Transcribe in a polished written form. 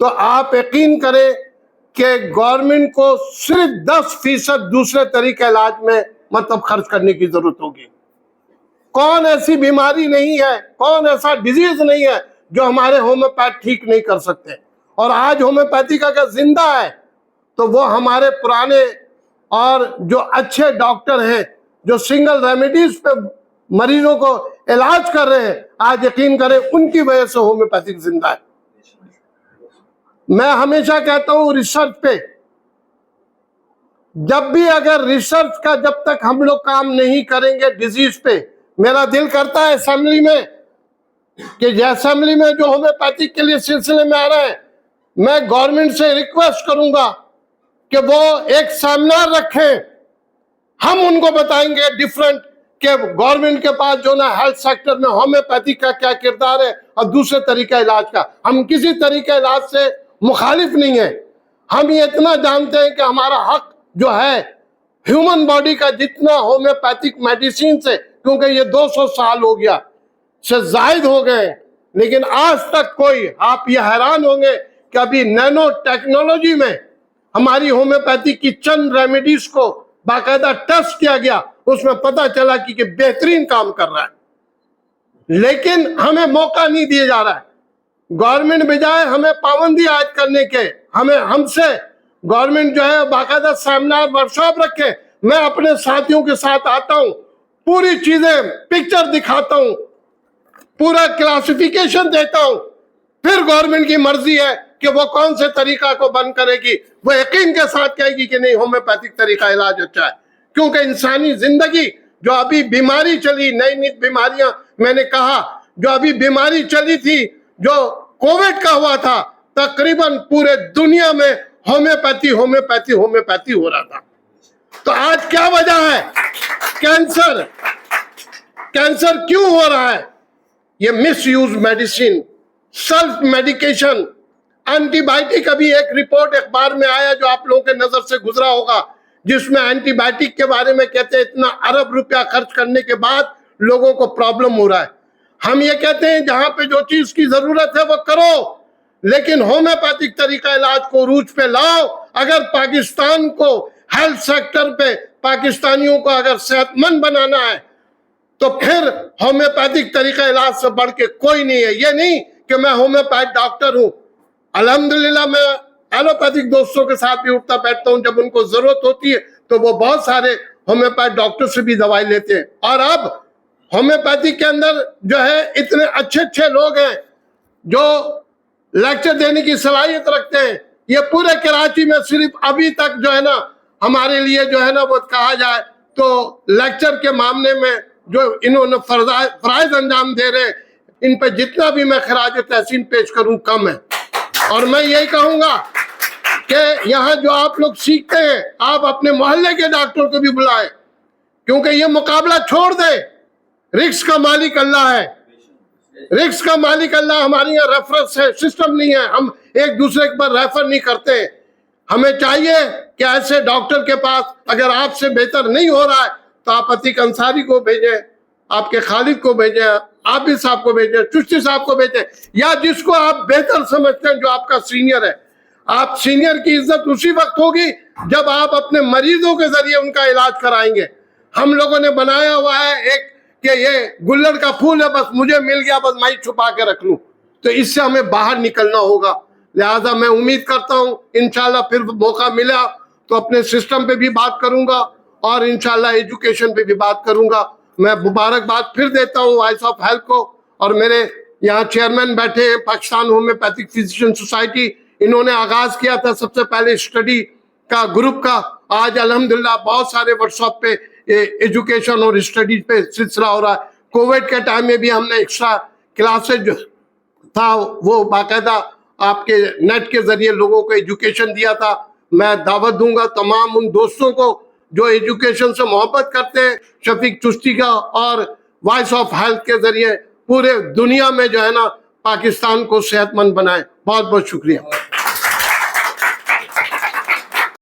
تو آپ یقین کریں کہ گورنمنٹ کو صرف 10% دوسرے طریقے علاج میں مطلب خرچ کرنے کی ضرورت ہوگی. کون ایسی بیماری نہیں ہے, کون ایسا ڈیزیز نہیں ہے جو ہمارے ہومیوپیتھ ٹھیک نہیں کر سکتے. اور آج ہومیوپیتھی کا اگر زندہ ہے تو وہ ہمارے پرانے اور جو اچھے ڈاکٹر ہیں جو سنگل ریمیڈیز پہ مریضوں کو علاج کر رہے ہیں, آج یقین کریں ان کی وجہ سے ہومیوپیتھی زندہ ہے. میں ہمیشہ کہتا ہوں ریسرچ پہ, جب بھی اگر ریسرچ کا جب تک ہم لوگ کام نہیں کریں گے ڈیزیز پہ, میرا دل کرتا ہے اسمبلی میں کہ یہ اسمبلی میں جو ہومیوپیتھی کے لیے سلسلے میں آ رہے ہیں, میں گورنمنٹ سے ریکویسٹ کروں گا کہ وہ ایک سیمینار رکھیں. ہم ان کو بتائیں گے ڈیفرنٹ کہ گورنمنٹ کے پاس جو نا ہیلتھ سیکٹر میں ہومیوپیتھی کا کیا کردار ہے اور دوسرے طریقہ علاج کا. ہم کسی طریقہ علاج سے مخالف نہیں ہیں, ہم یہ اتنا جانتے ہیں کہ ہمارا حق جو ہے ہیومن باڈی کا جتنا ہومیوپیتھک میڈیسین سے, کیونکہ یہ 200 سال ہو گیا سے زائد ہو گئے, لیکن آج تک کوئی, آپ یہ حیران ہوں گے کہ ابھی نینو ٹیکنالوجی میں ہماری ہومیوپیتھی کی چند ریمیڈیز کو باقاعدہ ٹیسٹ کیا گیا, اس میں پتہ چلا کہ بہترین کام کر رہا ہے, لیکن ہمیں موقع نہیں دیا جا رہا ہے. گورنمنٹ بجائے ہمیں پابندی عائد کرنے کے, ہم سے گورنمنٹ جو ہے باقاعدہ سیمینار ورکشاپ رکھے. میں اپنے ساتھیوں کے ساتھ آتا ہوں, پوری چیزیں پکچر دکھاتا ہوں, پورا کلاسیفیکیشن دیتا ہوں, پھر گورنمنٹ کی مرضی ہے کہ وہ کون سے طریقہ کو بند کرے گی. وہ یقین کے ساتھ کہے گی کہ نہیں ہومیوپیتھک طریقہ علاج اچھا ہے, کیونکہ انسانی زندگی جو ابھی بیماری چلی, نئی نئی بیماریاں, میں نے کہا جو ابھی بیماری چلی تھی جو کووڈ کا ہوا تھا, تقریباً پورے دنیا میں ہومیوپیتھی ہومیوپیتھی ہومیوپیتھی ہو رہا تھا. تو آج کیا وجہ ہے؟ کینسر کیوں ہو رہا ہے؟ یہ misuse medicine, self medication, antibiotic. ابھی ایک رپورٹ اخبار میں آیا جو آپ لوگوں کے نظر سے گزرا ہوگا, جس میں اینٹی بائیوٹک کے بارے میں کہتے ہیں اتنا ارب روپیہ خرچ کرنے کے بعد لوگوں کو پرابلم ہو رہا ہے. ہم یہ کہتے ہیں جہاں پہ جو چیز کی ضرورت ہے وہ کرو, لیکن ہومیوپیتھک طریقہ علاج کو عروج پہ لاؤ. اگر پاکستان کو ہیلتھ سیکٹر پہ پاکستانیوں کو اگر صحت مند بنانا ہے تو پھر ہومیوپیتھک طریقہ علاج سے بڑھ کے کوئی نہیں ہے. یہ نہیں کہ میں ہومیوپیتھ ڈاکٹر ہوں, الحمدللہ میں ایلوپیتھک دوستوں کے ساتھ بھی اٹھتا بیٹھتا ہوں, جب ان کو ضرورت ہوتی ہے تو وہ بہت سارے ہومیوپیتھ ڈاکٹر سے بھی دوائی لیتے ہیں. اور اب ہومیوپیتھی کے اندر جو ہے اتنے اچھے اچھے لوگ ہیں جو لیکچر دینے کی صلاحیت رکھتے ہیں. یہ پورے کراچی میں صرف ابھی تک جو ہے نا ہمارے لیے جو ہے نا وہ کہا جائے تو لیکچر کے معاملے میں جو انہوں نے فرائض انجام دے رہے ہیں, ان پہ جتنا بھی میں خراج تحسین پیش کروں کم ہے. اور میں یہی کہوں گا کہ یہاں جو آپ لوگ سیکھتے ہیں, آپ اپنے محلے کے ڈاکٹر کو بھی بلائیں, کیونکہ یہ مقابلہ چھوڑ دیں. رسک کا مالک اللہ ہے, رسک کا مالک اللہ. ہمارے یہاں ریفرنس ہے, سسٹم نہیں ہے, ہم ایک دوسرے پر ریفر نہیں کرتے. ہمیں چاہیے کہ ایسے ڈاکٹر کے پاس اگر آپ سے بہتر نہیں ہو رہا ہے تو آپ عتیق انصاری کو بھیجیں, آپ کے خالد کو بھیجیں, عابد صاحب کو بھیجیں, چشتی صاحب کو بھیجیں, یا جس کو آپ بہتر سمجھتے ہیں جو آپ کا سینئر ہے. آپ سینئر کی عزت اسی وقت ہوگی جب آپ اپنے مریضوں کے ذریعے ان کا علاج کرائیں گے. ہم لوگوں نے بنایا ہوا ہے ایک کہ یہ گلڑ کا پھول ہے, بس مجھے مل گیا, بس میں چھپا کے رکھ لوں. تو اس سے ہمیں باہر نکلنا ہوگا. لہذا میں امید کرتا ہوں انشاءاللہ پھر موقع ملا تو اپنے سسٹم پہ بھی بات کروں گا اور انشاءاللہ ایجوکیشن پہ بھی بات کروں گا. میں مبارکباد پھر دیتا ہوں وائس آف ہیلتھ کو, اور میرے یہاں چیئرمین بیٹھے ہیں پاکستان ہومیوپیتھک فزیشین سوسائٹی, انہوں نے آغاز کیا تھا سب سے پہلے اسٹڈی کا گروپ کا. آج الحمدللہ بہت سارے ورکشاپ پہ ایجوکیشن اور اسٹڈی پہ سلسلہ ہو رہا ہے. کووڈ کے ٹائم میں بھی ہم نے ایکسٹرا کلاسز جو تھا وہ باقاعدہ آپ کے نیٹ کے ذریعے لوگوں کو ایجوکیشن دیا تھا. میں دعوت دوں گا تمام ان دوستوں کو جو ایجوکیشن سے محبت کرتے ہیں, شفیق چشتی کا اور وائس آف ہیلتھ کے ذریعے پورے دنیا میں جو ہے نا پاکستان کو صحت مند بنائیں. بہت بہت شکریہ.